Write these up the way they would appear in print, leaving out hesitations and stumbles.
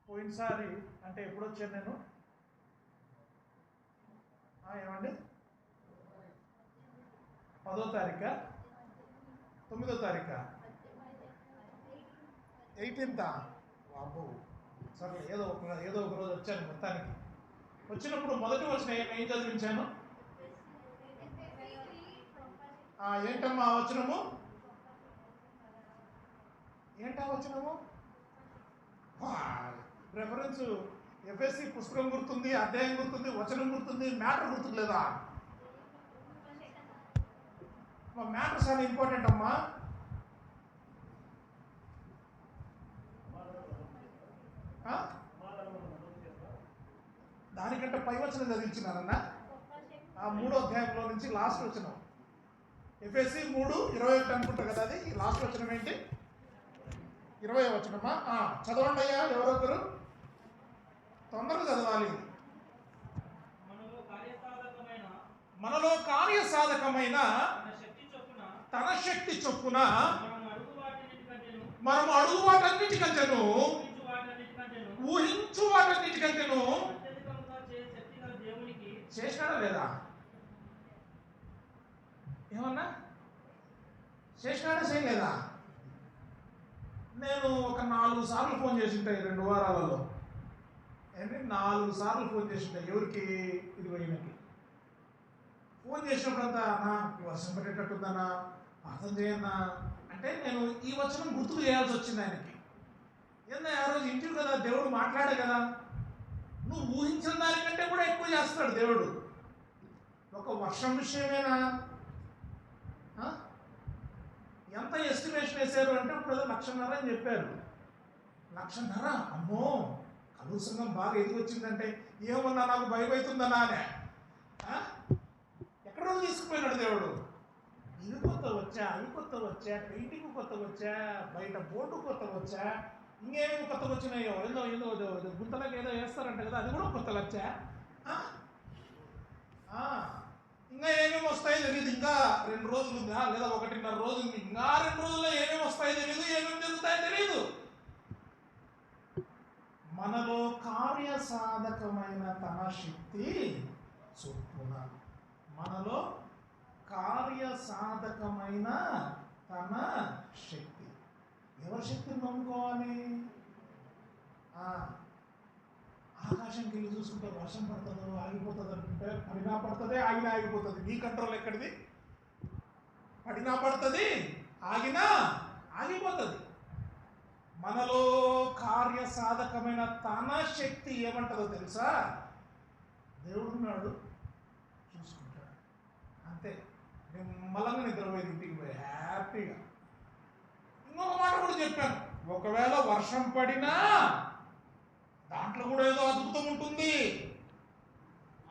పోయినసారి అంటే ఎప్పుడు వచ్చాను నేను ఏమండి 10వ తారీఖా 9వ తారీఖా 18th బాబు సరే ఏదో ఒక రోజు వచ్చాను. మొత్తానికి వచ్చినప్పుడు మొదటి వచ్చిన ఏం చదివించాను? ఏంటమ్మా వచనము? ఏంటా వచనము? రెఫరెన్స్ ఎఫ్ఎస్సి పుస్తకం గుర్తుంది, అధ్యాయం గుర్తుంది, వచనం గుర్తుంది, మ్యాటర్ గుర్తులేదా? మ్యాటర్ చాలా ఇంపార్టెంట్ అమ్మా. దానికంటే పై వచనం చదివించినారన్నా 3వ అధ్యాయంలో నుంచి లాస్ట్ వచనం. ఎఫ్ఎస్సి 3:21 అనుకుంటా కదా అది. ఈ లాస్ట్ వచనం ఏంటి? 20వ వచనమా? చదవండి అయ్యా ఎవరొకరు, తొందరగా చదవాలి. మనలో కార్యసాధకమైన తన శక్తి చొప్పున మనం అడుగు వాటన్నిటికంటేను ఊహించు వాటన్నిటికంటేను చేసినాడా లేదా? ఏమన్నా చేసినాడా చేయలేదా? నేను ఒక 4 సార్లు ఫోన్ చేసి ఉంటాయి 2 వారాలలో. ఏంటి 4 సార్లు ఫోన్ చేసి ఉంటాయి. ఎవరికి? ఇది పోయినకి ఫోన్ చేసినప్పుడంతా అన్నా వర్షం పడేటట్టుందన్నా, అర్థం చేయన్నా అంటే నేను ఈ వచనం గుర్తుకు చేయాల్సి వచ్చింది ఆయనకి. ఏందా ఆ రోజు ఇంటివి కదా, దేవుడు మాట్లాడే కదా. నువ్వు ఊహించిన దానికంటే కూడా ఎక్కువ చేస్తాడు దేవుడు. ఒక వర్షం విషయమేనా? ఎంత ఎస్టిమేషన్ వేశారు అంటే ఇప్పుడు 1,50,000 అని చెప్పారు. 1,50,000 అమ్మో కలువ సంఘం బాగా ఎదిగొచ్చిందంటే ఏమన్నా నాకు భయం అవుతుందన్నా అనే. ఎక్కడో తీసుకుపోయినాడు దేవుడు. ఇవి కొత్త వచ్చా, అవి కొత్త వచ్చా, పెయింటింగ్ కొత్త వచ్చా, బయట బోర్డు కొత్త వచ్చా, ఇంకేమేమి కొత్తగా వచ్చినాయో ఏదో గుంతలకు ఏదో వేస్తారంట కదా, అది కూడా కొత్తగా వచ్చా. ఇంకా ఏమేమి వస్తాయో తెలియదు. ఇంకా 2 రోజులు ఉందా లేదా 1.5 రోజు ఉంది. ఇంకా 2 రోజుల్లో ఏమేమి వస్తాయో తెలియదు, ఏమేమి జరుగుతాయో తెలియదు. మనలో కార్యసాధకమైన తన శక్తి చొప్పున, మనలో కార్యసాధకమైన తన శక్తి. ఎవరి శక్తిని నమ్ముకోవాలి? ఆకాశంకి వెళ్ళి చూసుకుంటే వర్షం పడుతుందో ఆగిపోతుంది అనుకుంటే పడినా పడుతుంది, ఆగినా ఆగిపోతుంది. నీ కంట్రోల్ ఎక్కడిది? పడినా పడుతుంది, ఆగినా ఆగిపోతుంది. మనలో కార్యసాధకమైన తన శక్తి ఏమంటుందో తెలుసా? దేవుడున్నాడు, చూసుకుంటాడు. అంతే. నిమ్మలంగా నిద్రపోయేది ఇంటికి పోయి హ్యాపీగా. ఇంకొక మాట కూడా చెప్పాను, ఒకవేళ వర్షం పడినా దాంట్లో కూడా ఏదో అద్భుతం ఉంటుంది.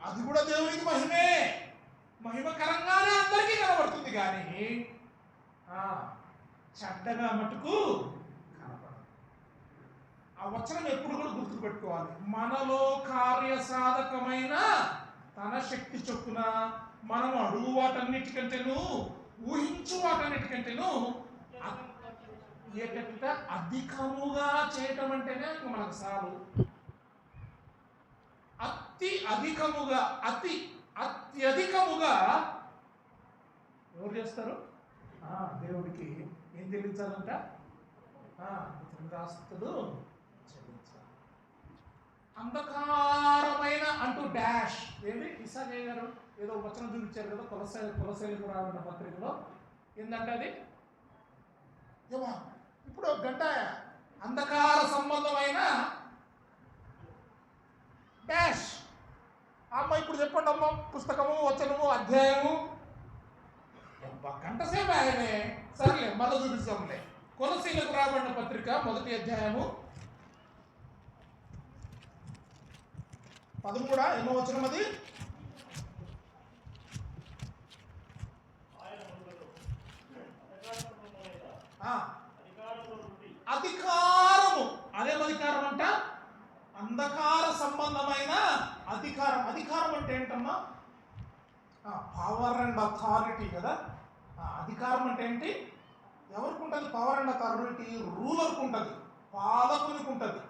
అది కూడా దేవునికి మహిమే, మహిమకరంగానే అందరికీ కనబడుతుంది. కానీ చెడ్డగా మటుకు కనపడదు. ఆ వచనం ఎప్పుడు కూడా గుర్తుపెట్టుకోవాలి. మనలో కార్యసాధకమైన తన శక్తి చొప్పున మనం అడుగు వాటన్నిటికంటేను ఊహించు వాటన్నిటికంటేను అధికముగా చేయటం అంటేనే మనకు సాలు. అత్యధికముగా ఎవరు చేస్తారు? దేవుడికి ఏం చెల్లించాలంట? రాస్తుడు చెల్లించాలి. అంధకారమైన అంటూ డాష్ ఏంటి ఇసాగే గారు ఏదో వచనం చూపించారు కదా కొలసైలకు రావన్న పత్రికలో. ఏంటంటే అది ఇప్పుడు గంట అంధకార సంబంధమైన డాష్. అమ్మ ఇప్పుడు చెప్పండి అమ్మ, పుస్తకము, వచనము, అధ్యాయము. గంట సేపు ఆయనే. సరేలే మళ్ళీ చూపిస్తాంలే. కొలసీలకు రాబడిన పత్రిక 1వ అధ్యాయము 13 ఎన్నో వచనం అది? అధికారము. అదేం అధికారం అంట? అంధకార సంబంధమైన అధికారం. అధికారం అంటే ఏంటమ్మా? పవర్ అండ్ అథారిటీ కదా. అధికారం అంటే ఏంటి? ఎవరికి ఉంటుంది పవర్ అండ్ అథారిటీ? రూలర్కి ఉంటుంది, పాలకునికి ఉంటుంది.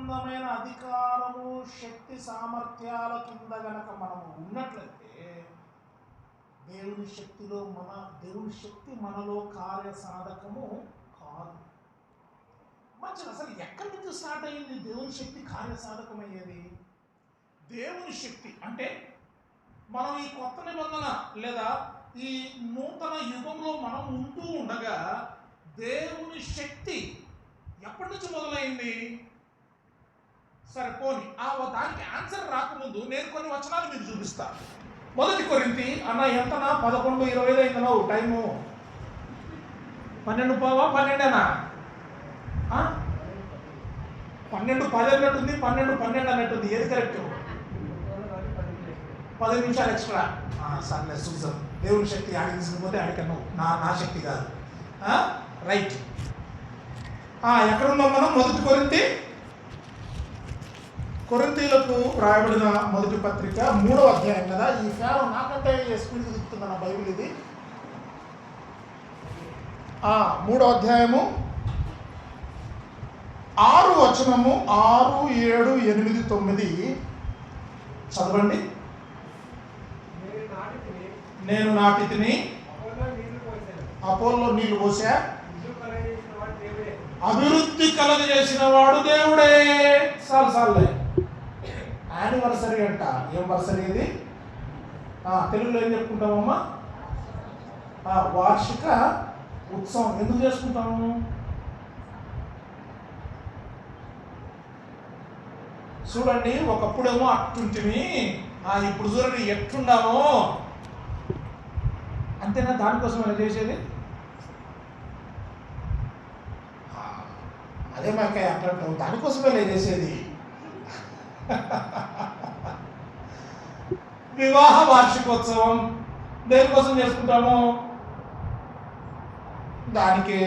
సంబంధమైన అధికారము, శక్తి, సామర్థ్యాల కింద గనక మనము ఉన్నట్లయితే దేవుని శక్తి మనలో కార్యసాధకము కాదు. మంచిది. అసలు ఎక్కడి నుంచి స్టార్ట్ అయ్యింది దేవుని శక్తి కార్యసాధకమయ్యేది? దేవుని శక్తి అంటే మనం ఈ కొత్త నిబంధన లేదా ఈ నూతన యుగంలో మనం ఉంటూ ఉండగా దేవుని శక్తి ఎప్పటి నుంచి మొదలైంది? సరే పోని దానికి ఆన్సర్ రాకముందు నేను కొన్ని వచనాలు మీకు చూపిస్తాను. 1 కొరింథీ అన్న ఎంతనా 11:25 అయిందనో టైము 12:12 12:10 అన్నట్టుంది, 12:12 అన్నట్టుంది. ఏది కరెక్ట్? 10 నిమిషాలు ఎక్స్ట్రా. సర్లే చూద్దాం. దేవుని శక్తి ఆడికి తీసుకుపోతే ఆడికన్నా నా శక్తి కాదు. రైట్. ఎక్కడున్నాం మనం? 1 కొరింథీ, కొరింథీలకు రాయబడిన మొదటి పత్రిక 3వ అధ్యాయం కదా. ఈ ఫ్యాన్ నాకంటే స్పీడ్ తిరుగుతుంది నా బైబిల్ ఇది. 3వ అధ్యాయము 6 వచనము 6, 7, 8, 9 చదవండి. నేను నాటితిని, అపోల్లో నీళ్లు పోసా, అభివృద్ధి కలగజేసిన వాడు దేవుడే. సార్లే యానివర్సరీ అంట. ఏం వర్సరీ ఇది? తెలుగులో ఏం చెప్పుకుంటామమ్మా? వార్షిక ఉత్సవం. ఎందుకు చేసుకుంటాము? చూడండి, ఒకప్పుడేమో అట్టుంటివి, ఇప్పుడు చూడండి ఎట్లున్నామో. అంతేనా? దానికోసం మనం చేసేది అదే మాకే అట్లా దానికోసమే నేను చేసేది. వివాహ వార్షికోత్సవం దేనికోసం చేసుకుంటాము? దానికి.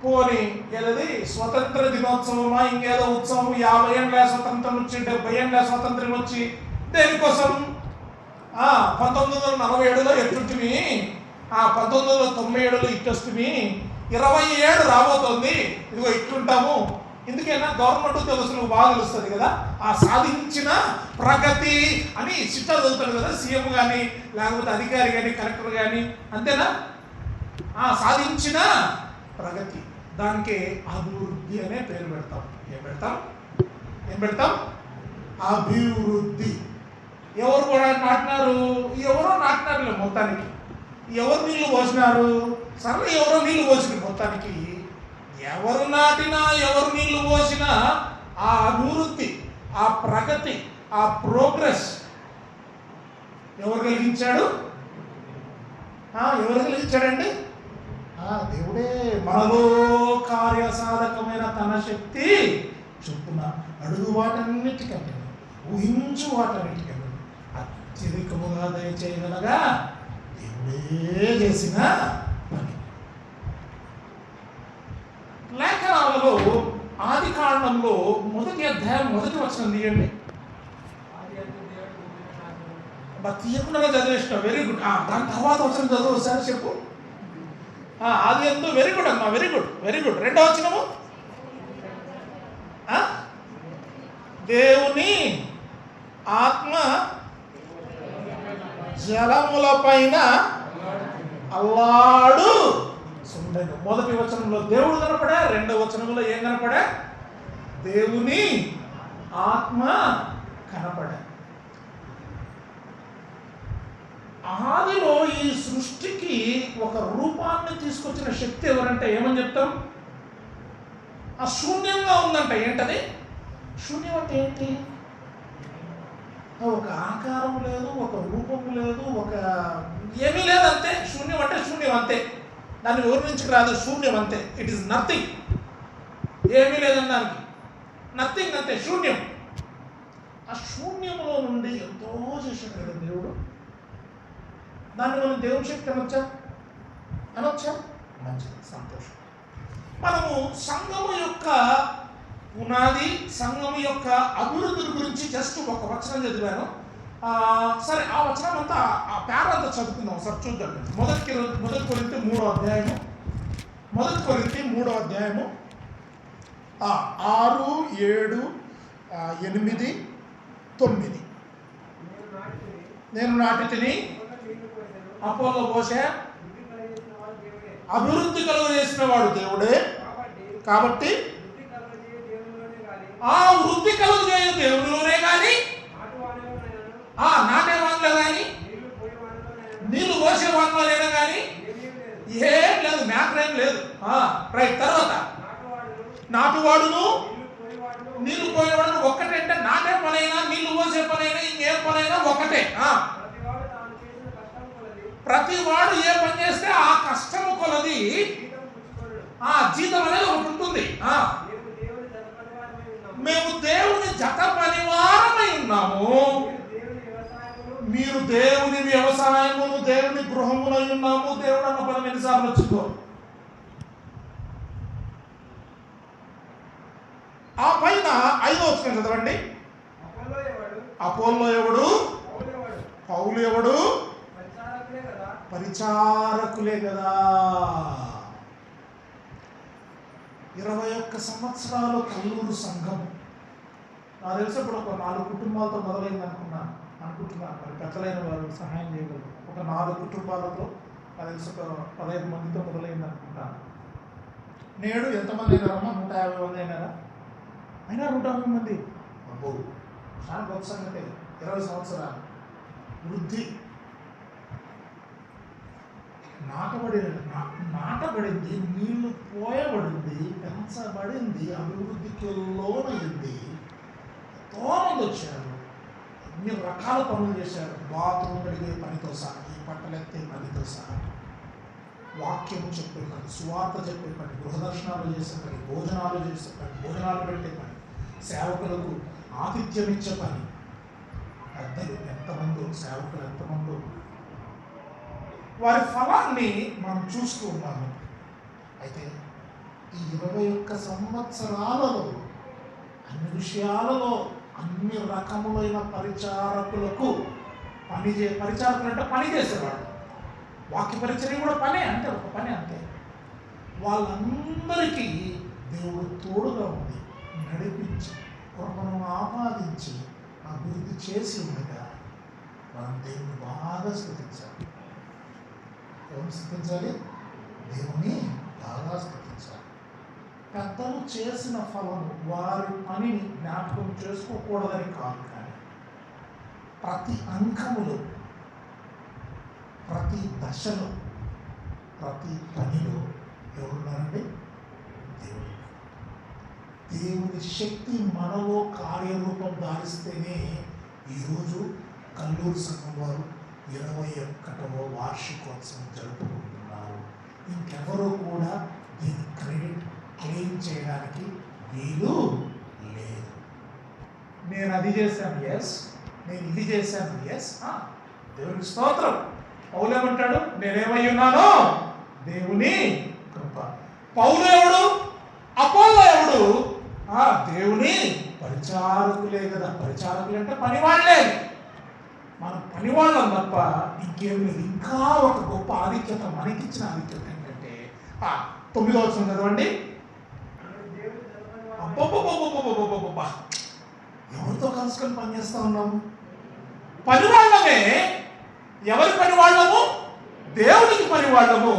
పోని ఏదది స్వతంత్ర దినోత్సవమా ఇంకేదో ఉత్సవం, 50 ఏళ్ళ స్వతంత్రం వచ్చి 70 ఏళ్ళ స్వతంత్రం వచ్చి దేనికోసం? 1947లో ఎట్టుంటివి, 1997లో ఇట్టొస్తుంది, 27 రాబోతోంది, ఇదిగో ఇట్లుంటాము. ఎందుకైనా గవర్నమెంట్ తెలుసు, బాగా తెలుస్తుంది కదా. సాధించిన ప్రగతి అని చిట్టా చదువుతాడు కదా సీఎం కానీ లేకపోతే అధికారి కానీ కలెక్టర్ కానీ. అంతేనా? సాధించిన ప్రగతి, దానికి అభివృద్ధి అనే పేరు పెడతాం. ఏం పెడతాం? అభివృద్ధి. ఎవరు కూడా నాటినారు? ఎవరో నాటినారులే మొత్తానికి. ఎవరు నీళ్లు పోసినారు? సరే ఎవరో నీళ్లు పోసిన మొత్తానికి. ఎవరు నాటినా ఎవరు నీళ్లు పోసినా ఆ అభివృద్ధి, ఆ ప్రగతి, ఆ ప్రోగ్రెస్ ఎవరు కలిగించాడు? ఎవరు కలిగించాడండి? దేవుడే. మనలో కార్యసాధకమైన తన శక్తి చొప్పున అడుగు వాటన్నిటికంటే, ఊహించు వాటన్నిటికంటే అత్యధికముగా దయచేయగలగా దేవుడే చేసిన పని. లేఖనాలలో ఆది కాండంలో 1వ అధ్యాయం 1వ వచనం తీయండి. తీయకుండా చదివేసిన. Very good. దాని తర్వాత వచనం చదువు సార్, చెప్పు. ఆది అందు. వెరీ గుడ్ అమ్మా, వెరీ గుడ్. 2వ వచనము, దేవుని ఆత్మ జలముల పైన అల్లాడు సుండెను. 1వ వచనంలో దేవుడు కనపడా, 2వ వచనంలో ఏం కనపడా? దేవుని ఆత్మ కనపడా. ఆదిలో ఈ సృష్టికి ఒక రూపాన్ని తీసుకొచ్చిన శక్తి ఎవరంటే ఏమని చెప్తాం? శూన్యంగా ఉందంట. ఏంటది శూన్యం అంటే? ఏంటి? ఒక ఆకారం లేదు, ఒక రూపం లేదు, ఒక ఏమీ లేదు, అంతే. శూన్యం అంటే శూన్యం అంతే. దాన్ని వివరించుకు రాదు. శూన్యం అంతే. It is nothing. ఏమీ లేదన్నానికి నథింగ్, అంతే, శూన్యం. ఆ శూన్యంలో నుండి ఎంతో చేశాడు కదా దేవుడు. దాన్ని మనం దేవుని శక్తి అనొచ్చా? మంచిది, సంతోషం. మనము సంఘము యొక్క పునాది, సంఘము యొక్క అభివృద్ధి గురించి జస్ట్ ఒక వచనం చదివాను. సరే, ఆ వచనం అంతా, ఆ పేర అంతా చదువుకుందాం. ఒకసారి చూద్దాం. 1 కొరింథీ 3వ అధ్యాయము. 1 కొరింథీ 3వ అధ్యాయము 6, 7, 8, 9. నేను నాటితిని, అపోల్లో పోసే, అభివృద్ధి కలుగజేసిన వాడు దేవుడే. కాబట్టి ఆ వృద్ధి కలుగజేయ దేవుడిలోనే కానీ నాటే వాటిలో కానీ నీళ్లు పోసే వాటిలో కానీ ఏం లేదు, మ్యాటర్ ఏం లేదు. రైట్. తర్వాత నాటువాడును నీళ్లు పోయేవాడు ఒక్కటంటే, నాటే పనైనా నీళ్లు పోసే పనైనా ఇంకేం పనైనా ఒకటే. ప్రతి వాడు ఏ పని చేస్తే ఆ కష్టము కొలది జీతం అనేది ఒకటి ఉంటుంది. మేము దేవుని జత పనివారమై ఉన్నాము. మీరు దేవుని వ్యవసాయమును, దేవుని గృహములై ఉన్నాము. దేవుడు అన్న పదం ఎన్నిసార్లు వచ్చిందో. ఆ పైన 5వ వచనం చదవండి. అపోల్లో ఎవడు? పౌలు ఎవడు? పరిచారకులే కదా. 21 సంవత్సరాలు కల్లూరు సంఘం నాకు తెలిసి ఇప్పుడు ఒక 4 కుటుంబాలతో మొదలైంది అనుకుంటున్నాను. మరి పెద్దలైన వారు సహాయం చేయగలరు. ఒక 4 కుటుంబాలతో నాకు తెలిసి ఒక 15 మందితో మొదలైంది అనుకుంటాను. నేడు ఎంతమంది అయినారమ్మా? 150 మంది అయినారా? అయినా 150 మంది. అబ్బో, చాలా గొప్ప సంగతి. 20 సంవత్సరాలు వృద్ధి. నాటబడింది, నీళ్లు పోయబడింది, పెంచబడింది, అభివృద్ధికి లోనైంది. ఎంతో మంది వచ్చారు, అన్ని రకాల పనులు చేశారు. బాత్రూమ్ కడిగే పనితో సహా, ఈ బట్టలెత్తే పనితో సహా, వాక్యం చెప్పే పని, సువార్త చెప్పే పని, గృహదర్శనాలు చేసే పని, భోజనాలు చేసే పని, భోజనాలు పెట్టే పని, సేవకులకు ఆతిథ్యం ఇచ్చే పని. పెద్దలు ఎంతమందో, సేవకులు ఎంతమందో, వారి ఫలాన్ని మనం చూస్తూ ఉన్నాము. అయితే ఈ 21 సంవత్సరాలలో అన్ని విషయాలలో అన్ని రకములైన పరిచారకులకు పరిచారకులు అంటే పని చేసేవాడు. వాక్య పరిచర్య కూడా పనే, అంటే ఒక పని అంతే. వాళ్ళందరికీ దేవుడు తోడుగా ఉంది, నడిపించి, కృపను ఆపాదించి అభివృద్ధి చేసి ఉండగా మనం దేవుని బాగా స్తుతించాలి. ఎవరు స్తుతించాలి? దేవుని బాగా స్తుతించాలి. పెద్దలు చేసిన ఫలము వారి పనిని జ్ఞాపకం చేసుకోకూడదని కాదు, కానీ ప్రతి అంకములో, ప్రతి దశలో, ప్రతి పనిలో ఎవరున్నారండి? దేవుడు. దేవుని శక్తి మనలో కార్యరూపం దారిస్తేనే ఈరోజు కల్లూరు సంఘం వారు 21వ వార్షికోత్సవం జరుపుకుంటున్నారు. ఇంకెవరూ కూడా దీని క్రెడిట్ క్లెయిమ్ చేయడానికి వీలు లేదు. నేను అది చేశాను, ఎస్. నేను ఇది చేశాను, ఎస్. దేవునికి స్తోత్రం. పౌలు ఏమంటాడు? నేనేమై ఉన్నానో దేవుని కృప. పౌలు ఎవడు? అపోల్లో ఎవడు? దేవుని పరిచారకులే కదా. పరిచారకులు అంటే పనివాళ్లే. మన పనివాళ్ళం తప్ప ఇంకేం లేదు. ఇంకా ఒక గొప్ప ఆధిక్యత మనకిచ్చిన ఆధిక్యత ఏంటంటే 9వ వచనం చదవండి. అబ్బబ్బబ్బబ్బబ్బబ్బబ్బబ్బా, ఎవరితో కలుసుకొని పనిచేస్తా ఉన్నాము? పనివాళ్ళమే. ఎవరి పనివాళ్ళము? దేవునికి పనివాళ్ళము.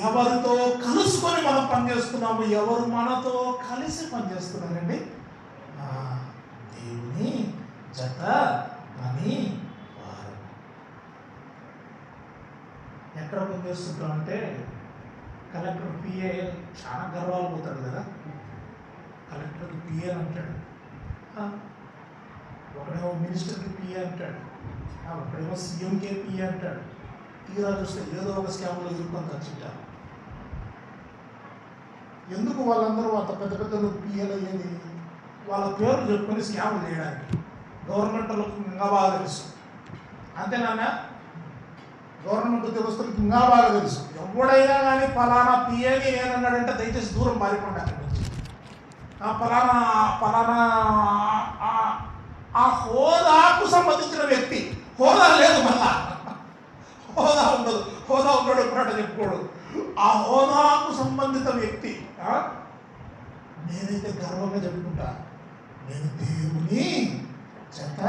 ఎవరితో కలుసుకొని మనం పనిచేస్తున్నాము? ఎవరు మనతో కలిసి పనిచేస్తున్నారండి? దేవుని జత పని. ఎక్కడ పనిచేస్తుంటాం అంటే కలెక్టర్ పిఏ చాలా గర్వాలు పోతాడు కదా. కలెక్టర్కి పిఏ అంటాడు, ఒకడేమో మినిస్టర్కి పిఏ అంటాడు, ఒకడేమో సీఎంకే పిఏ అంటాడు. తీరా చూస్తే ఏదో ఒక స్కామ్లో ఇరుక్కొని తెచ్చుంటారు. ఎందుకు వాళ్ళందరూ అంత పెద్ద పెద్దలు పిఏలు అయ్యేది? వాళ్ళ పేర్లు చెప్పుకొని స్కాములు చేయడానికి. గవర్నమెంట్లకు ఇంకా బాగా తెలుసు, అంతేనా? గవర్నమెంట్ ఉద్యోగస్తులకు ఇంకా బాగా తెలుసు. ఎవడైనా కానీ ఫలానా పిఏని ఏమన్నాడంటే దయచేసి దూరం పారిపోండి అక్కడి నుంచి. ఫలానా ఫలానా ఆ హోదాకు సంబంధించిన వ్యక్తి. హోదా లేదు, మళ్ళా హోదా ఉండదు. హోదా ఉన్నాడు ఎప్పుడట చెప్పుకోడు. ఆ హోదాకు సంబంధిత వ్యక్తి నేనైతే గర్వంగా చెప్పుకుంటా, నేను దేవుని చెత్త.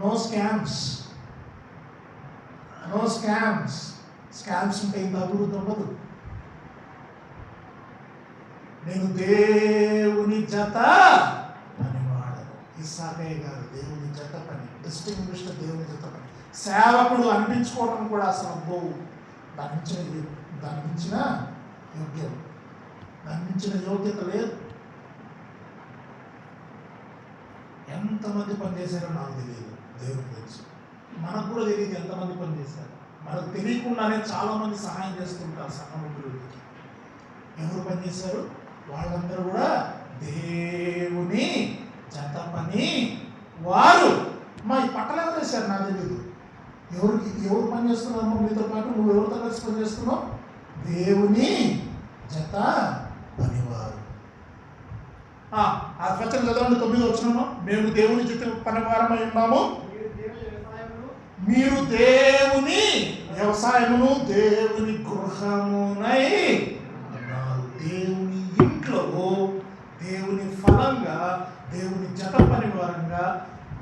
No scams, no scams. Scams ఉంటే ఇంత అభివృద్ధి ఉండదు. నేను దేవుని జత పని వాడను. ఇస్సాకయ్య గారు దేవుని జత పని, డిస్టింగ్విష్డ్ దేవుని జత పని. సేవకుడు అనిపించుకోవడం కూడా అసలు దాని మించిన యోగ్యం, దాని మించిన యోగ్యత లేదు. ఎంతమంది పనిచేశారో నాకు తెలియదు, దేవుడికి తెలుసు. మనకు కూడా తెలియదు ఎంతమంది పనిచేశారు. మనకు తెలియకుండానే చాలామంది సహాయం చేస్తుంటారు సంఘముఖులకి. ఎవరు పనిచేశారు? వాళ్ళందరూ కూడా దేవుని జత పని వారు. ఈ పట్టలు ఎవరు చేశారు నాకు తెలియదు. ఎవరు పని చేస్తున్నారమ్మా మీతో పాటు? నువ్వు ఎవరితో కలిసి పని చేస్తున్నావు? దేవుని జత పనివారు. ఆ వచనం చదవండి, 9వ వచనం. మేము దేవుని జత పనివారమై ఉన్నాము, మీరు దేవుని వ్యవసాయమును దేవుని గృహమునై ఉన్నారు. దేవుని ఇంట్లో దేవుని ఫలంగా దేవుని జత పనివారంగా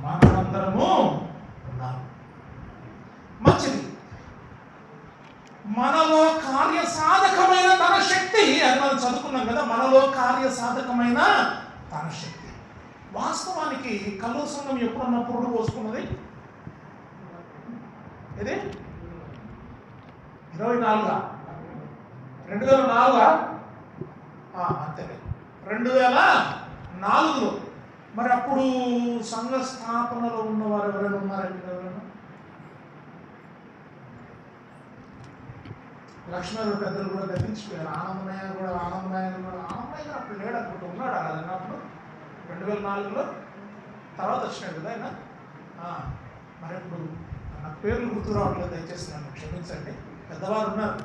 మనమందరము ఉన్నాము. మంచిది. మనలో కార్యసాధకమైన తన శక్తి అని మనం చదువుకున్నాం కదా. మనలో కార్యసాధకమైన తన శక్తి. వాస్తవానికి కల్లూరు సంఘం ఎప్పుడన్నా పురుడు పోసుకున్నది? ఇది 24 2004 అంతే, 2004లో. మరి అప్పుడు సంఘ స్థాపనలో ఉన్నవారు ఎవరైనా ఉన్నారండి? ఎవరైనా? లక్ష్మణుడు పెద్దలు కూడా గతించిపోయారు. ఆనందమయ్య కూడా అప్పుడు లేడు అనుకుంటూ ఉన్నాడు అన్నప్పుడు 2004లో. తర్వాత వచ్చినాడు కదా ఆయన. మరి ఇప్పుడు నాకు పేర్లు గుర్తు రావట్లేదు, దయచేసి నన్ను క్షమించండి. పెద్దవారు ఉన్నారు,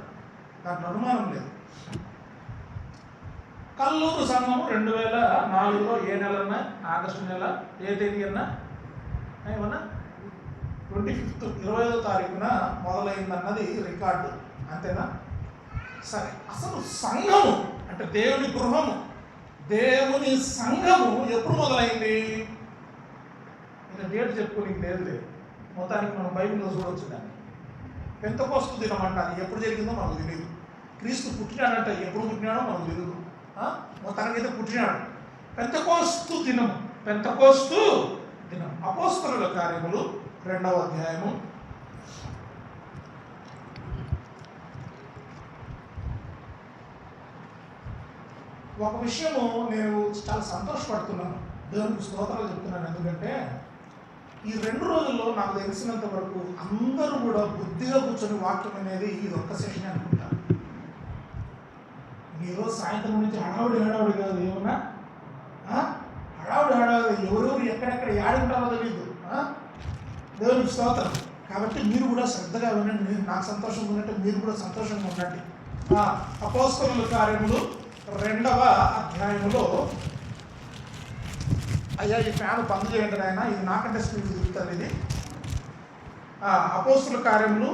దాంట్లో అనుమానం లేదు. కల్లూరు సంఘం 2004లో ఏ నెల అన్నా? ఆగస్టు నెల ఏ తేదీ అన్నా? ఏమన్నా 25వ 25వ తారీఖున మొదలైందన్నది రికార్డు, అంతేనా? సరే, అసలు సంఘము అంటే దేవుని గృహము, దేవుని సంఘము ఎప్పుడు మొదలైంది? ఇంకా డేట్ చెప్పుకోనికి లేదు. మొత్తానికి మనం బైబిల్లో చూడవచ్చు దాన్ని. పెంతెకోస్తు దినం అంట, అది ఎప్పుడు జరిగిందో మనకు తెలియదు. క్రీస్తు పుట్టినాడంట, ఎప్పుడు పుట్టినాడో మనకు తెలియదు. మొత్తానికి అయితే పుట్టినాడు. పెంతెకోస్తు దినం, పెంతెకోస్తు దినం. అపోస్తలుల కార్యములు 2వ అధ్యాయము. ఒక విషయము నేను చాలా సంతోషపడుతున్నాను, దేవునికి స్తోత్రాలు చెప్తున్నాను. ఎందుకంటే ఈ 2 రోజుల్లో నాకు తెలిసినంత వరకు అందరూ కూడా బుద్ధిగా కూర్చొని వాక్యం అనేది ఇది ఒక్క సెషన్ అనుకుంటారు. ఈరోజు సాయంత్రం నుంచి హడావుడి కాదు, ఏమన్నా హడావుడి ఎవరెవరు ఎక్కడెక్కడ ఉంటారో తెలియదు. దేవునికి స్తోత్రం. కాబట్టి మీరు కూడా శ్రద్ధగా వినండి. నాకు సంతోషంగా ఉన్నట్టు మీరు కూడా సంతోషంగా ఉండండి. అపోస్తలుల కార్యములు 2వ అధ్యాయములో, అయ్యా ఈ ఫ్యాన్ బంద్ చేయండి ఆయన, ఇది నాకంటే స్పీడ్ తిరుగుతుంది ఇది. అపోస్తలుల కార్యములు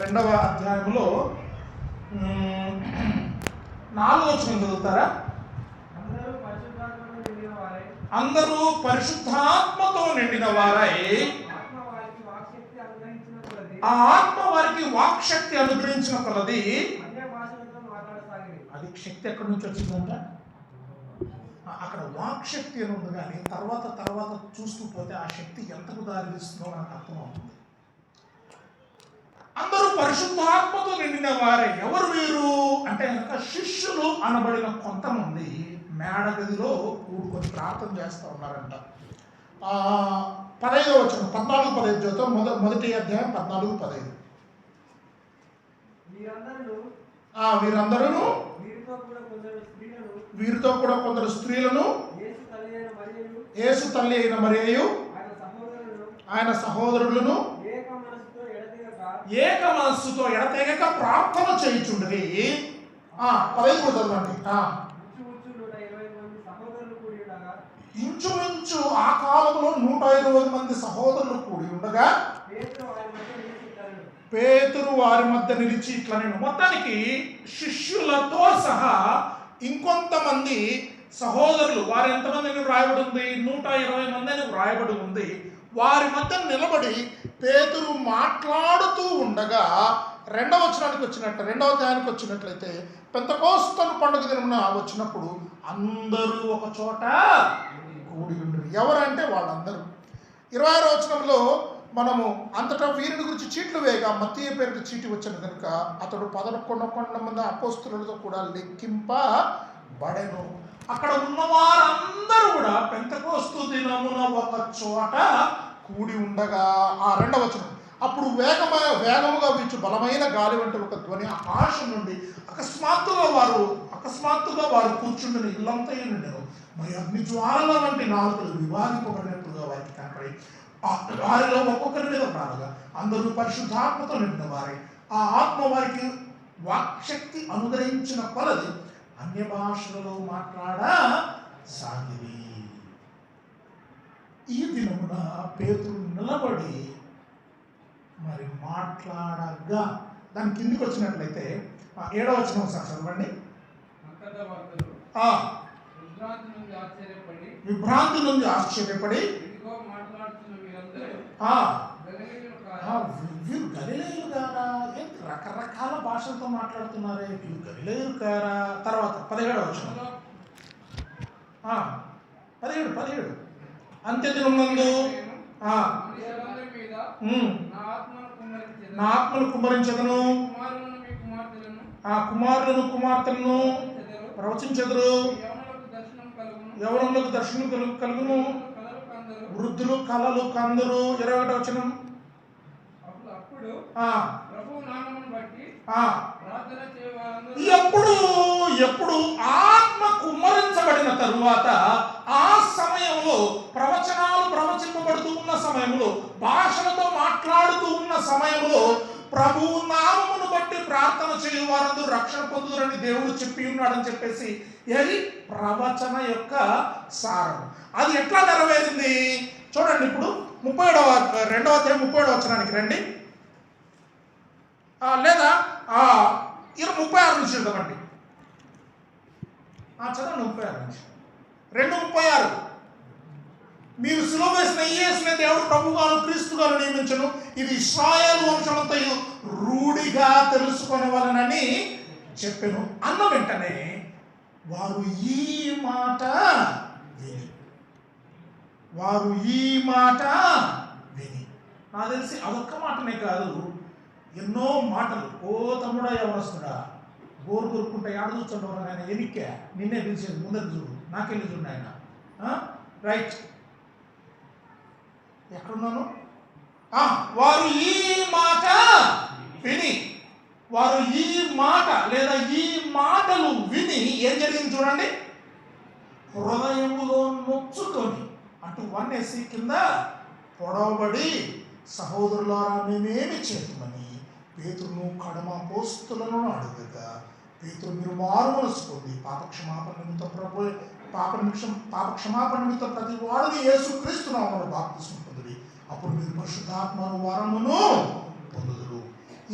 2వ అధ్యాయంలో 4వ వచనం చదువుతారా? అందరూ పరిశుద్ధాత్మతో నిండిన వారై ఆ ఆత్మ వారికి వాక్శక్తి అనుగ్రహించిన కొలది. అది శక్తి ఎక్కడి నుంచి వచ్చిందంట? అక్కడ వాక్శక్తి అని ఉంది, కానీ తర్వాత చూస్తూ పోతే ఆ శక్తి ఎంతకు దారితీస్తుందో నాకు అర్థమవుతుంది. అందరూ పరిశుద్ధాత్మతో నిండిన వారే. ఎవరు వీరు అంటే కనుక శిష్యులు అనబడిన కొంతమంది మేడగదిలో కూడుకొని ప్రార్థన చేస్తూ ఉన్నారంట. 15వ వచనం, 14-15 చదువుతాం. మొదటి అధ్యాయం 14-15. వీరందరూ వీరితో కూడా కొందరు స్త్రీలను యేసు తల్లి అయిన మరియు ఆయన సహోదరులను ఏక మనస్సుతో ఎడతెగక ప్రార్థన చేయుచుండిరి. 15 చదవండి. ఇంచుమించు ఆ కాలంలో 120 మంది సహోదరులు కూడి ఉండగా పేతురు వారి మధ్య నిలిచి ఇట్లా నేను మొత్తానికి శిష్యులతో సహా ఇంకొంతమంది సహోదరులు, వారు ఎంతమంది అని వ్రాయబడి ఉంది? 120 మంది అని వ్రాయబడి ఉంది. వారి మధ్య నిలబడి పేతురు మాట్లాడుతూ ఉండగా రెండవ అధ్యాయానికి వచ్చినట్లయితే పెంతెకోస్తు పండుగ దినమున వచ్చినప్పుడు అందరూ ఒక చోట కూడి ఉండరు. ఎవరంటే వాళ్ళందరూ. 26వ వచనంలో మనము అంతటా వీరిని గురించి చీట్లు వేయగా మత్తయి పేరుకు చీటి వచ్చిన కనుక అతడు 11 మంది అపోస్తలులతో కూడా లెక్కింపబడెను. అక్కడ ఉన్న వారందరూ కూడా పెంతెకోస్తు దినమున ఒక చోట కూడి ఉండగా, ఆ 2వ వచనం, అప్పుడు వేగముగా వీచు బలమైన గాలి వంటి ఒక ధ్వని ఆకాశం నుండి అకస్మాత్తుగా వారు కూర్చుండిన ఇల్లంతా నిండెను. మరి అగ్ని జ్వాలల వంటి నాలుకలు విభాగింపబడినట్లుగా వారికి కనపడి వారిలో ఒక్కొక్కరి మీద ప్రాణగా అందరూ పరిశుద్ధాత్మతో నిండిన వారే. ఆ ఆత్మ వారికి వాక్శక్తి అనుగ్రహించిన కొలది అన్య భాషలలో మాట్లాడసాగిరి. ఈ దినమున పేతురు నిలబడి మరి మాట్లాడగా, దాని కిందికి వచ్చినట్లయితే 7వ వచనం ఒకసారి చదవండి. విభ్రాంతి నుండి ఆశ్చర్యపడి వీరు గలిలయులు కారా? రకరకాల భాషలతో మాట్లాడుతున్నారే, వీరు గలిలయులు కారా? తర్వాత 17వ వచనం, 17 అంత్యదినమునందు నా ఆత్మను కుమ్మరించెదను, ఆ కుమారులను కుమార్తెలను ప్రవచించెదరు, యవ్వనులకు దర్శనం కలుగును, వృద్ధులు కలలు కందురు. 21వ వచనం, ఎప్పుడు ఆత్మ కుమ్మరించబడిన తరువాత ఆ సమయంలో ప్రవచనాలు ప్రవచింపబడుతూ ఉన్న సమయంలో, భాషలతో మాట్లాడుతూ ఉన్న సమయంలో ప్రభువు నామమును బట్టి ప్రార్థన చేయు వారందరూ రక్షణ పొందుదురని దేవుడు చెప్పి ఉన్నాడని చెప్పేసి ఇది ప్రవచన యొక్క సారం. అది ఎట్లా నెరవేరింది చూడండి. ఇప్పుడు 2వ అధ్యాయం 37వ వచనానికి రండి, లేదా 36 నుంచి చదవండి. చదవండి 36 నుంచి. 2:36, మీరు సిలువ వేసిన యేసునే దేవుడు ప్రభువుగాను క్రీస్తుగాను నియమించను, ఇది ఇశ్రాయేలు వంశమంతా రూఢిగా తెలుసుకొనవలనని చెప్పెను అన్న వెంటనే వారు ఈ మాట విని, నాకు తెలిసి అదొక్క మాటనే కాదు, ఎన్నో మాటలు. ఓ తమ్ముడా, ఎవరొస్తుడా, బోరు కొరుక్కుంటా ఆడ చూస్తుండవు ఆయన, ఎనిక్కా నిన్నే పిలిచేది, ముందర చూడు, నాకెళ్ళి చూడు ఆయన. రైట్, ఎక్కడున్నాను? వారు ఈ మాట విని, వారు ఈ మాట లేదా ఈ మాటలు విని ఏం జరిగింది చూడండి. హృదయములో నొచ్చుకొని అంటూ 1 కింద పొడవబడి, సహోదరులారా మేమేమి చేతుమని పేతురును కడమ అపోస్తలులను అడుగగా, పేతురు మీరు మారు మనసు పొంది పాపక్షమాపణ నిమిత్తం ప్రతి వాడిని యేసుక్రీస్తు నామమున బాప్తిస్మం పొందుడి, అప్పుడు మీరు పరిశుద్ధాత్మను వరమును పొందుదురు.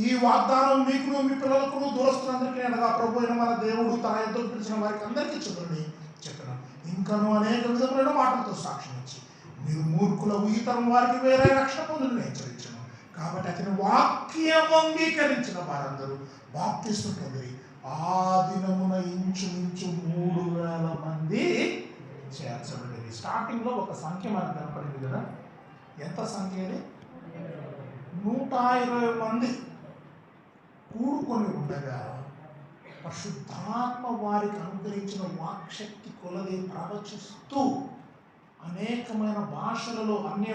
ఈ వాగ్దానం మీకును మీ పిల్లలకును దూరస్తులందరికీ అనగా ప్రభు అయిన మన దేవుడు తన యుద్ధం పిలిచిన వారికి అందరికీ చెందుని చెప్పిన ఇంకను అనేక విధములైన మాటలతో సాక్ష్యం ఇచ్చి, మీరు మూర్ఖులకు ఈ తరం వారికి వేరే రక్షణ పొందుని హెచ్చరించను. కాబట్టి అతని వాక్యం అంగీకరించిన వారందరూ బాప్తిస్మం పొందిరి. ఆ దినమున ఇంచుమించు 3000 మంది చేర్చబడింది. స్టార్టింగ్లో ఒక సంఖ్య మనకు కనపడింది కదా, ఎంత సంఖ్య అది? 120 మంది కూడుకొని ఉండగా పరిశుద్ధాత్మ వారికి అనుగ్రహించిన వాక్శక్తి కొలది ప్రవచిస్తూ అనేకమైన భాషలలో, అన్య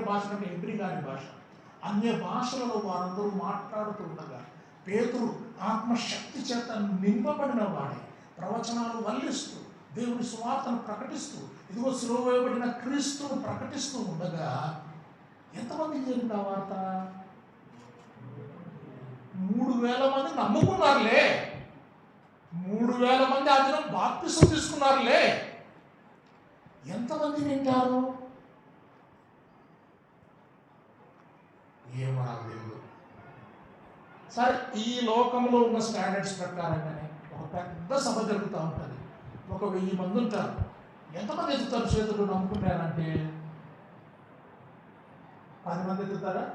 భాష అంటే ఎబ్రి గారి భాష, అన్య భాషలలో వారందరూ మాట్లాడుతూ ఉండగా పేతురు ఆత్మశక్తి చేత నింపబడిన వాడే ప్రవచనాలు వల్లిస్తూ దేవుని సువార్తను ప్రకటిస్తూ, ఇదిగో సిలువ వేయబడిన క్రీస్తును ప్రకటిస్తూ ఉండగా ఎంతమందికి జరిగింది ఆ వార్త? 3000 మంది నమ్ముకున్నారులే, 3000 మంది ఆ దినం బాప్తిసం తీసుకున్నారులే. ఎంతమంది వింటారు ఏమో నాకు తెలియదు. సరే, ఈ లోకంలో ఉన్న స్టాండర్డ్స్ ప్రకారంగానే ఒక పెద్ద సభ జరుగుతూ ఉంటుంది. ఒక 1000 మంది ఉంటారు. ఎంతమంది ఎత్తుతారు చేతులు నమ్ముకుంటారంటే? 10 మంది ఎత్తుతారా?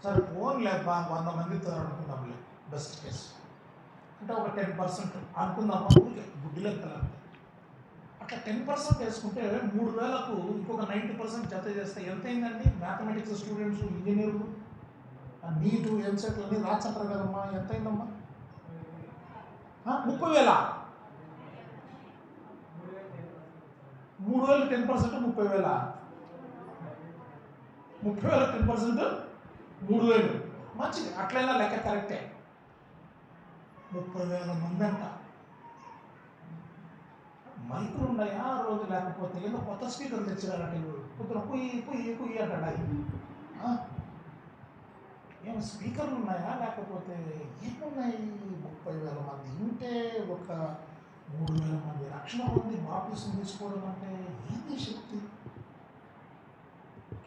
సరే, ఫోన్లే 100 మంది ఎత్తుతారు అనుకుందాంలే, బెస్ట్ కేసు. అంటే ఒక 10% అనుకుందామా, గుడ్డి లెక్కలు. అట్లా 10% వేసుకుంటే 3000కు ఇంకొక 90% జత చేస్తే ఎంత అయిందండి? మ్యాథమెటిక్స్ స్టూడెంట్స్, ఇంజనీర్లు, నీటు, ఎంసెట్లు అన్నీ రాచంటారు కదమ్మా, ఎంత అయిందమ్మా? 30,000. 3,000 10% 30,000. 30,000 10% 3,000. మంచిది, అట్లయినా లెక్క కరెక్టే. 30,000 మంది అంట. మైకులు ఉన్నాయా ఆ రోజు? లేకపోతే ఏదో కొత్త స్పీకర్లు తెచ్చారంటే పొద్దున కుయ్యి అంటాడు. అది ఏమో స్పీకర్లు ఉన్నాయా లేకపోతే ఏమున్నాయి? 30,000 మంది ఉంటే ఒక 3,000 మంది రక్షణ పొంది బాప్టిజం తీసుకోవడం అంటే ఏంది Shakti?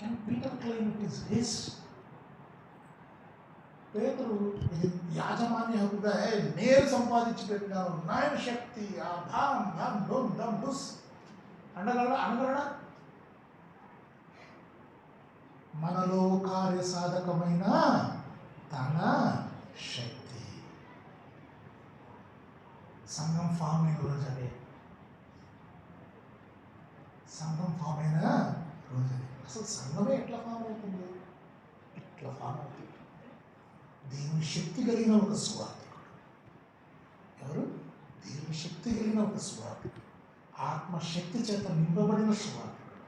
Can Peter claim it is his? పేతురు ఇది యాజమాన్య హక్కుగా నేను సంపాదించి పెట్టినాను, నాయన శక్తి ఆ భాం భాం డోమ్ డమ్ డుస్ అనగలడా? మనలో కార్యసాధకమైన తన శక్తి. సంఘం ఫామ్ అయిన రోజు అదే. సంఘం ఫామ్ అయిన రోజు అదే. అసలు సంఘమే ఎట్లా ఫామ్ అవుతుంది? ఇట్లా ఫామ్ అవుతుంది. దేవుని శక్తి కలిగిన ఒక సువార్తికుడు. ఎవరు? దేవుని శక్తి కలిగిన ఒక సువార్తికుడు, ఆత్మశక్తి చేత నింపబడిన సువార్తికుడు,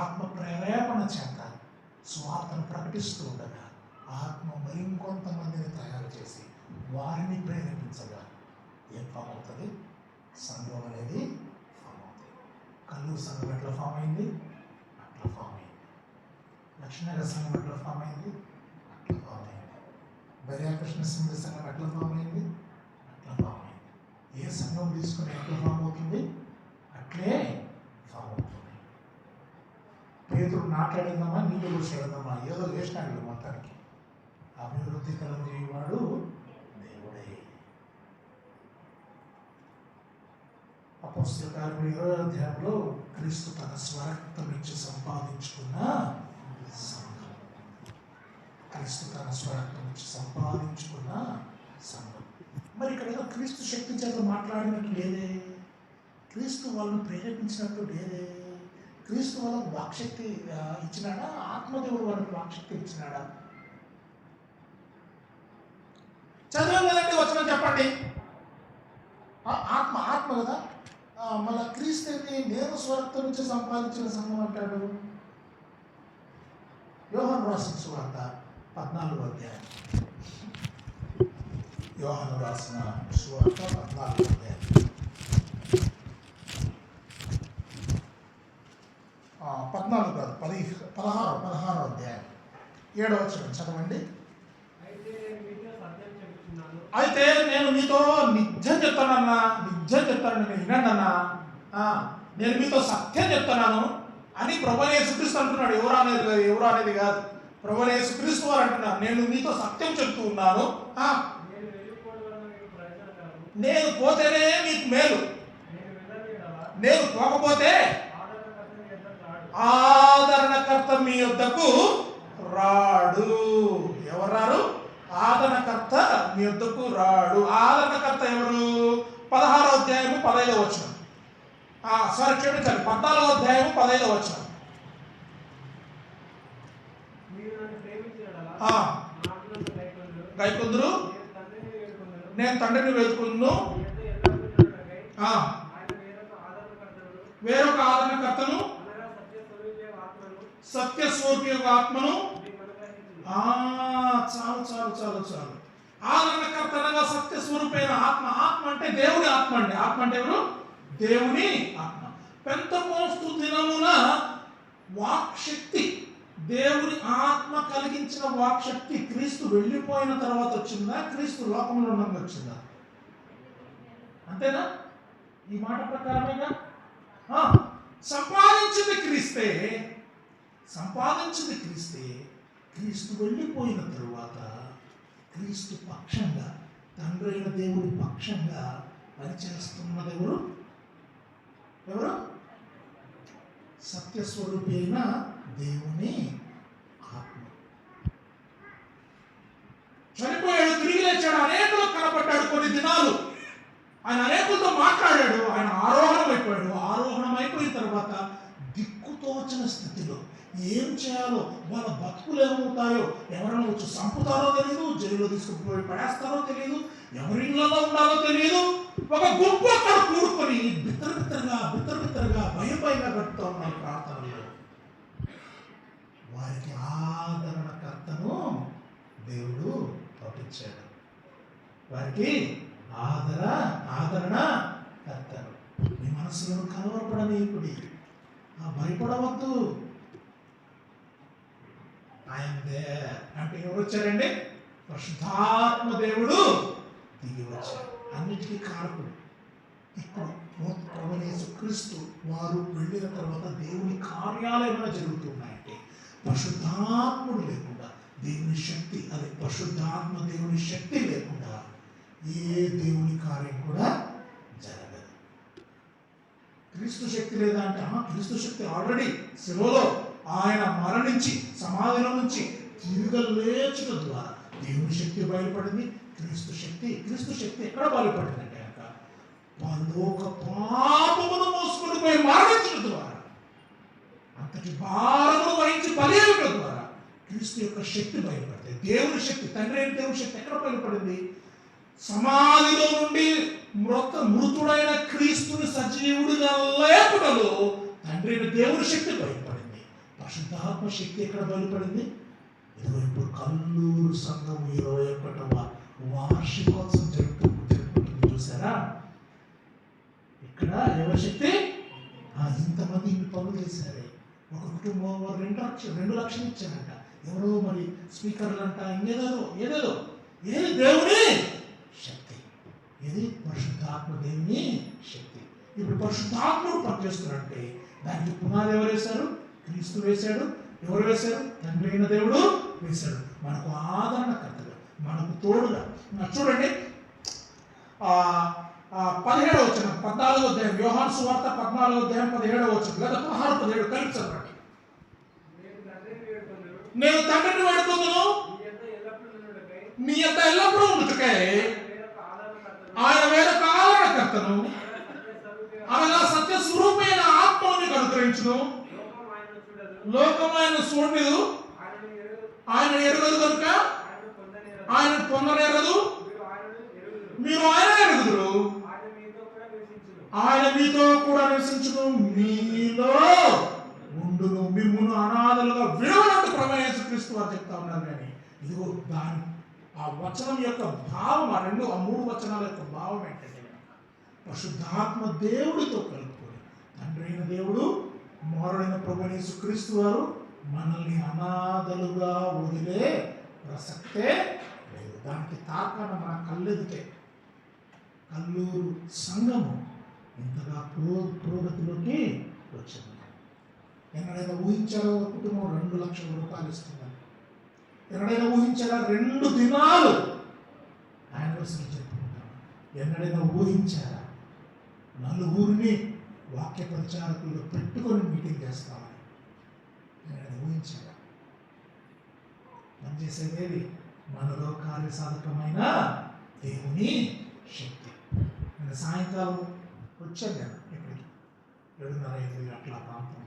ఆత్మ ప్రేరేపణ చేత సువార్తను ప్రకటిస్తూ ఉండగా ఆత్మ మరింకొంతమందిని తయారు చేసి వారిని ప్రేరేపించగా ఏం ఫామ్ అవుతుంది? సంఘం అనేది ఫామ్ అవుతుంది. కల్లూరు సంఘం ఎట్లా ఫామ్ అయింది? అట్లా ఫామ్ అయింది. లక్ష్మీనగర్ సంఘం ఎట్లా ఫామ్ అయింది? అట్లా ఫామ్ అయింది. బర్యాకృష్ణ సింధు సంఘం ఎట్లా ఫామ్ అయింది? అట్లా ఫామ్ అయింది. ఏ సంఘం తీసుకుని ఎట్లా ఫామ్ అవుతుంది? అట్లే ఫామ్ అవుతుంది. పేతురు నాట్లాడిందమ్మా, నీళ్ళు కూర్చోడదమ్మా, ఏదో చేసినాడు మొత్తానికి. అభివృద్ధి కలుగజేయవాడు దేవుడే. అపోస్తలుల కార్యములు 20వ అధ్యాయంలో క్రీస్తు తన స్వరక్తం ఇచ్చి సంపాదించుకున్న సంఘం. క్రీస్తు తన స్వరక్తం ఇచ్చి సంపాదించుకున్న సంఘం. మరి ఇక్కడ ఏదో క్రీస్తు శక్తి చేత మాట్లాడినట్టు లేదే, క్రీస్తు వాళ్ళని ప్రేరేపించినట్టు లేదే, క్రీస్తు వాళ్ళకు వాక్శక్తి ఇచ్చినాడా? ఆత్మదేవుడు వాళ్ళకి వాక్శక్తి ఇచ్చినాడా? చదివాం కదండి, వచనం చెప్పండి. ఆత్మ కదా. మళ్ళా క్రీస్తు ఏంటి? నేను స్వరక్తం నుంచి సంపాదించిన సంఘం అంటాడు. యోహాను రాసిన సువార్త 14వ అధ్యాయం. యోహాను రాసిన సువార్త 14వ అధ్యాయం 14 కాదు 16వ అధ్యాయం 7వ వచనం చదవండి. అయితే నేను మీతో నిజం చెప్తానన్నా, నిజం చెప్తాను, నేను వినండి అన్నా, నేను మీతో సత్యం చెప్తున్నాను అని ప్రభువైన యేసుక్రీస్తు అంటున్నాడు. ఎవరు అనేది కాదు, ప్రభువైన యేసుక్రీస్తు వారు అంటున్నారు, నేను మీతో సత్యం చెప్తూ ఉన్నాను, నేను పోతేనే మీకు మేలు, నేను పోకపోతే ఆదరణకర్త మీ యొద్దకు రాడు. ఎవరు రారు? ఆదరణకర్త మీ యొద్దకు రాడు. ఆదరణకర్త ఎవరు? 16వ అధ్యాయము 15వ వచనం. సారీ, క్షమించండి, 14వ అధ్యాయము 15వ వచనం. గైకొందురు, నేను తండ్రిని వెతుకుందును, వేరొక ఆదరణకర్తను, సత్యస్వరూపి ఆత్మను. చాలు చాలు చాలు చాలు. ఆదరణకర్త అనగా సత్యస్వరూపైన ఆత్మ. ఆత్మ అంటే దేవుని ఆత్మ అండి. ఆత్మ అంటే ఎవరు? దేవుని ఆత్మ. పెంతెకోస్తు దినమున వాక్శక్తి, దేవుని ఆత్మ కలిగించిన వాక్శక్తి క్రీస్తు వెళ్ళిపోయిన తర్వాత వచ్చిందా, క్రీస్తు లోకంలో ఉన్నందుకు వచ్చిందా? అంతేనా? ఈ మాట ప్రకారమేగా. సంపాదించింది క్రీస్తే, క్రీస్తు వెళ్ళిపోయిన తరువాత క్రీస్తు పక్షంగా, తండ్రి అయిన దేవుడి పక్షంగా పనిచేస్తున్నది ఎవరు? సత్యస్వరూపి అయిన దేవుని ఆత్మ. చనిపోయాడు, తిరిగి లేచాడు, అనేకులకు కనపడ్డాడు కొన్ని దినాలు. ఆయన అనేకులతో మాట్లాడాడు. ఆయన ఆరోహణం అయిపోయాడు. ఆరోహణం అయిపోయిన తర్వాత దిక్కుతోచిన స్థితిలో ఏం చేయాలో, వాళ్ళ బతుకులు ఏమవుతాయో, ఎవరైనా వచ్చి చంపుతారో తెలియదు, జైల్లో తీసుకుపోయి పడేస్తారో తెలియదు, ఎవరి ఇళ్లలో ఉండాలో తెలియదు. ఒక గుంపు అక్కడ కూడుకొని బిత్తరగా భయంగా గడుపుతూ ఉన్నారు ప్రార్థనలో. వారికి ఆదరణకర్తను దేవుడు పంపించాడు. వారికి ఆదరణ కర్తను. మీ మనసులో కలవరపడనీయకుడి, భయపడవద్దు. ఆయన అంటే ఎవరు వచ్చారండి? పరిశుద్ధాత్మ దేవుడు దిగి వచ్చాడు. అన్నిటికీ కారకుడు. ఇప్పుడు ప్రభువైన యేసుక్రీస్తు వారు వెళ్ళిన తర్వాత దేవుని కార్యాలు ఏమైనా జరుగుతున్నాయంటే పరిశుద్ధాత్ముడు లేకుండా, దేవుని శక్తి, అది పరిశుద్ధాత్మ దేవుని శక్తి లేకుండా ఏ దేవుని కార్యం కూడా జరగదు. క్రీస్తు శక్తి లేదా అంటే, క్రీస్తు శక్తి ఆల్రెడీ శిలువలో ఆయన మరణించి సమాధిలో నుంచి తిరిగి లేచుట ద్వారా దేవుని శక్తి బయలుపడింది. క్రీస్తు శక్తి ఎక్కడ బయలుపడిందంటే పరలోక పాపమును మోసుకొని పోయి మరణించడం ద్వారా, అంతటి భారమును వహించి బలియడం ద్వారా క్రీస్తు యొక్క శక్తి బయలుపడింది. దేవుని శక్తి, తండ్రి అయిన దేవుని శక్తి ఎక్కడ బయలుపడింది? సమాధిలో నుండి మృతుడైన క్రీస్తుని సజీవుడిగా లేపుటలో తండ్రి అయిన దేవుని శక్తి బయలుపడింది. పరిశుద్ధాత్మ శక్తి ఎక్కడ బయలుపడింది? ఇదిగో ఇప్పుడు కల్లూరు సంఘం 21వ వార్షికోత్సవం జరుపుకుంటుంది చూసారా? ఇక్కడ ఎవరి శక్తి? ఇంతమంది ఇన్ని పనులు చేశారే. ఒక కుటుంబం 2 లక్షలు ఇచ్చారంట. ఎవరో మరి స్పీకర్లు అంట, ఏదేదో ఏది దేవుని శక్తి, ఇది పరిశుద్ధాత్మ దేవుని శక్తి. ఇప్పుడు పరిశుద్ధాత్ముడు పనిచేస్తున్నాడంటే దానికి పునాది ఎవరు వేశారు? క్రీస్తు వేశాడు. ఎవరు వేశారు? తండ్రి అయిన దేవుడు వేశాడు. మనకు ఆదరణకర్తగా, మనకు తోడుగా. చూడండి 17వ వచనం, 14వ అధ్యాయం, యోహాను సువార్త 14వ అధ్యాయం 17వ వచనం లేదా 16, 17 కలిపి చదవండి. నేను తండ్రిని వేడుకొందును, నీ యొక్క ఎల్లప్పుడూ ఉండుటకై ఆయన వేరొక ఆదరణకర్తను, అనగా సత్య స్వరూపమైన ఆత్మను మీకు అనుగ్రహించును. లోకం ఆయన చూడలేదు, ఆయన ఎరగదు కనుక ఆయన పొందనేరదు, మీరు ఆయన ఎరుగుదురు. ఆయన మీతో కూడా నివసించును, మీలో ఉండును, మిమ్మును అనాథలుగా విడవనట్టు ప్రభువైన యేసుక్రీస్తు వారు చెప్తా ఉన్నారు. కానీ ఇదిగో దాని ఆ వచనం యొక్క భావం, ఆ 3 వచనాల యొక్క భావం ఏంటంటే పరిశుద్ధాత్మ దేవుడితో కలుపుకొని తండ్రి అయిన దేవుడు, కుమారుడైన ప్రభువైన యేసుక్రీస్తు వారు మనల్ని అనాథలుగా వదిలే ప్రసక్తే లేదు. దానికి తార్కాణ మన కళ్ళెదుటే కల్లూరు సంఘము ఇంతగా పురోగతిలోకి వచ్చింది. ఎన్నడైనా ఊహించారా ఒక కుటుంబం 2 లక్షల రూపాయలు ఇస్తున్నారు? ఎన్నడైనా ఊహించారా 2 దినాలు యానివర్సరీ జరుపుకుంటారు? ఎన్నడైనా ఊహించారా నలుగురిని వాక్య ప్రచారకులు పెట్టుకొని మీటింగ్ చేస్తామని? ఎన్నడైనా ఊహించారా? పనిచేసేదేవి మనలో కార్యసాధకమైన దేవుని శక్తి. నేను సాయంకాలం వచ్చాను, నేను ఇక్కడికి 7:30 అట్లా ప్రాంతం.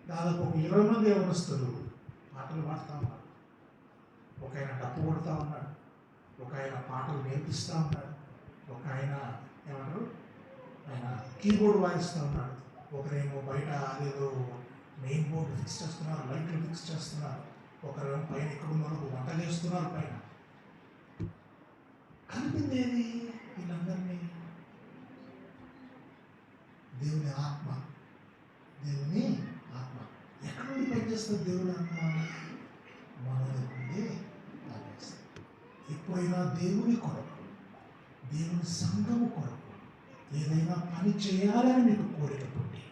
దాదాపు ఒక 20 మంది యవనస్తులు పాటలు పాడుతూ ఉన్నారు. ఒక ఆయన డప్పు కొడుతూ ఉన్నాడు, ఒక ఆయన పాటలు నేర్పిస్తూ ఉన్నాడు, ఒక ఆయన ఆయన కీబోర్డ్ వాయిస్తూ ఉన్నాడు, ఒకరేమో బయట అదేదో మెయిన్ బోర్డు ఫిక్స్ చేస్తున్నారు, లైట్లు ఫిక్స్ చేస్తున్నారు, ఒకరేమో పైన ఇక్కడ మనకు వంట చేస్తున్నారు. పైన కలిపింది ఏది? వీళ్ళందరినీ దేవుని ఆత్మ. ఎక్కడ నుండి పనిచేస్తుంది దేవుని ఆత్మ? మనలో నుండి పనిచేస్తుంది. ఎప్పుడైనా దేవుని కొరకు, దేవుని సంఘము కొరకు ఏదైనా పని చేయాలని మీకు కోరిక పుట్టి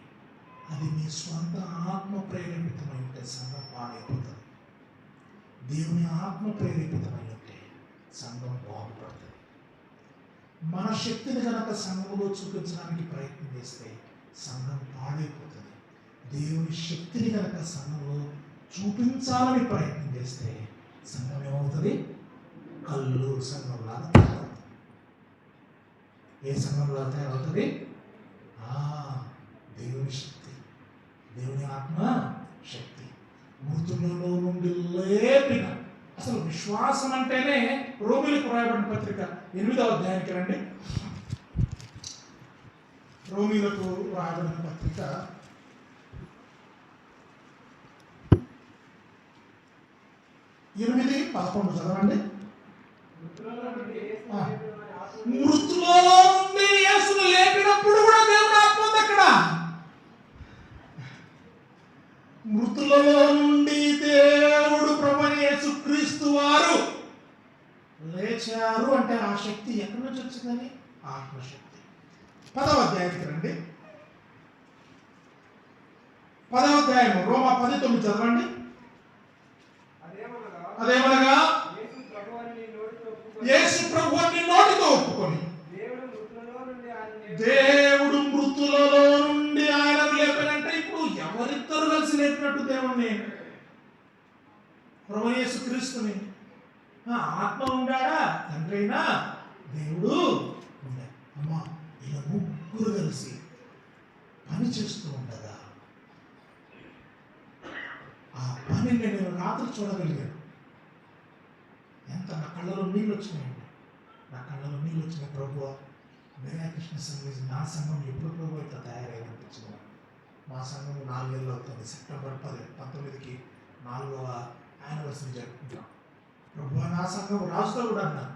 అది మీ స్వంత ఆత్మ ప్రేరేపితమై ఉంటే సంఘం పాడైపోతుంది. దేవుని ఆత్మ ప్రేరేపితమై ఉంటే సంఘం బాగుపడుతుంది. మన శక్తిని కనుక సంఘంలో చూపించడానికి ప్రయత్నం చేస్తే సంఘం పాడైపోతుంది. దేవుని శక్తిని కనుక సంఘంలో చూపించాలని ప్రయత్నం చేస్తే సంఘం ఏమవుతుంది? కల్లూరు సంఘంలాగా తయారవుతుంది. ఏ సంఘంలో తయారవుతుంది? దేవుని శక్తి, దేవుని ఆత్మ శక్తి, మృతులలో నుండి లేపిన. అసలు విశ్వాసం అంటేనే రోమిలకు రాయబడిన పత్రిక 8వ అధ్యాయానికి రండి. రోమిలకు రాయబడిన పత్రిక 8:11 చదవండి. మృతులలో నుండి యేసును లేపినప్పుడు కూడా దేవుని ఆత్మ ఉంది అక్కడ. మృతులలో నుండి దేవుడు ప్రభువైన యేసుక్రీస్తు వారు లేచారు అంటే ఆ శక్తి ఎక్కడి నుంచి వచ్చిందని? ఆత్మశక్తి. 10వ అధ్యాయానికి రండి. 10వ అధ్యాయం రోమా 10:9 చదవండి. అదేమనగా యేసు ప్రభువుని నోటితో ఒప్పుకొని దేవుడు మృతులలో నుండి ఆయనను లేపినంటే ఇప్పుడు ఎవరిద్దరు కలిసి లేపినట్టు దేవుణ్ణి? ప్రభువైన యేసుక్రీస్తుని. ఆత్మ ఉండాడా? తండ్రి అయినా దేవుడు ఉండాడు. అమ్మా ఇలా ముగ్గురు కలిసి పని చేస్తూ ఉండగా ఆ పనిని నేను రాత్రి చూడగలిగాను. ఎంత నా కళ్ళలో నీళ్ళు వచ్చినాయండి. నా కళ్ళలో నీళ్ళు వచ్చిన ప్రభువా, మేరాకృష్ణ సంఘం నా సంఘం ఎప్పుడు ప్రభు ఇట్లా తయారైందనిపించింది. మా సంఘం 4 ఏళ్ళు అవుతుంది. సెప్టెంబర్ 19కి 4వ యానివర్సరీ జరుపుకుంటాం. ప్రభువా నా సంఘం రాజుతో కూడా అన్నాను,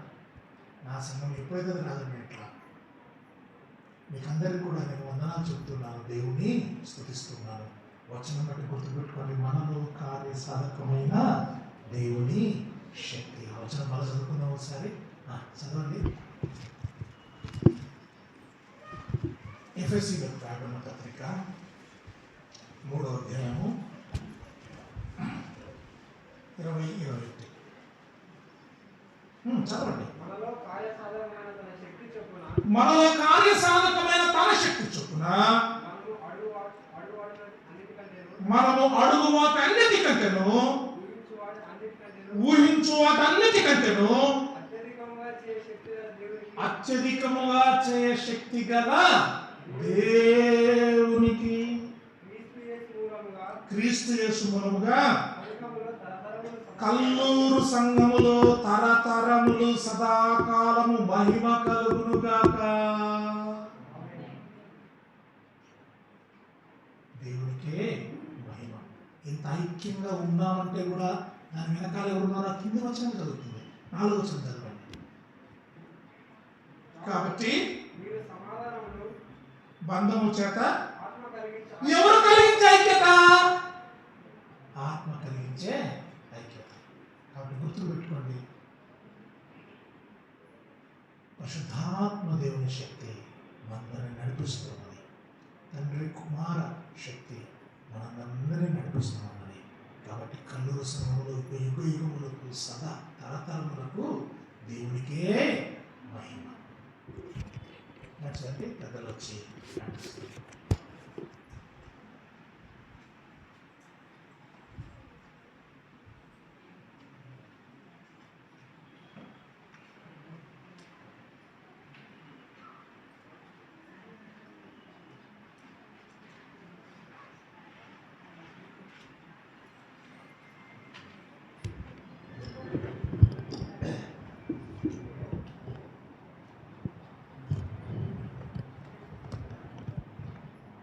నా సంఘం ఎప్పుడైతే రాదని ఎట్లా మీకందరికీ కూడా నేను వందనాలు చెప్తున్నాను, దేవుని స్తుతిస్తున్నాను. వచనం బట్టి గుర్తుపెట్టుకోండి, మనలో కార్యసాధకమైన దేవుని శక్తి. వచనం మళ్ళీ చదువుకుందాం ఒకసారి. చదవండి. ఎఫెసీయులకు రాయబడిన పత్రిక 3వ అధ్యాయము 20-21 చదవండి. మనలో కార్యసాధకమైన తన శక్తి చొప్పున మనము అడుగు వాటన్నిటికంటేను ఊహించు వాటన్నిటికంటేను అత్యధికముగా చేయ శక్తి గల దేవునికి క్రీస్తు యేసు మూలముగా కల్లూరు సంఘములో తరతరములు సదాకాలము మహిమ కలుగునుగాక. దేవునికే మహిమ. ఇంత ఐక్యంగా ఉన్నామంటే కూడా దాని వెనకాల ఎవరున్నారో కింది వచనం చదువుతుంది. 4వ వచనం చదవండి. కాబట్టి బంధము చేత ఎవరు కలిగించే ఐక్యత? ఆత్మ కలిగించే ఐక్యత. కాబట్టి గుర్తు పెట్టుకోండి, పరిశుద్ధాత్మ దేవుని శక్తి మనందరినీ నడిపిస్తున్నది. తండ్రి కుమార శక్తి మనందరినీ నడిపిస్తున్నది. కాబట్టి కల్లూరు సంఘములో యుగ యుగములకు సదా తరతరములకు దేవునికే మహిమ. నచ్చండి పెద్దలు వచ్చి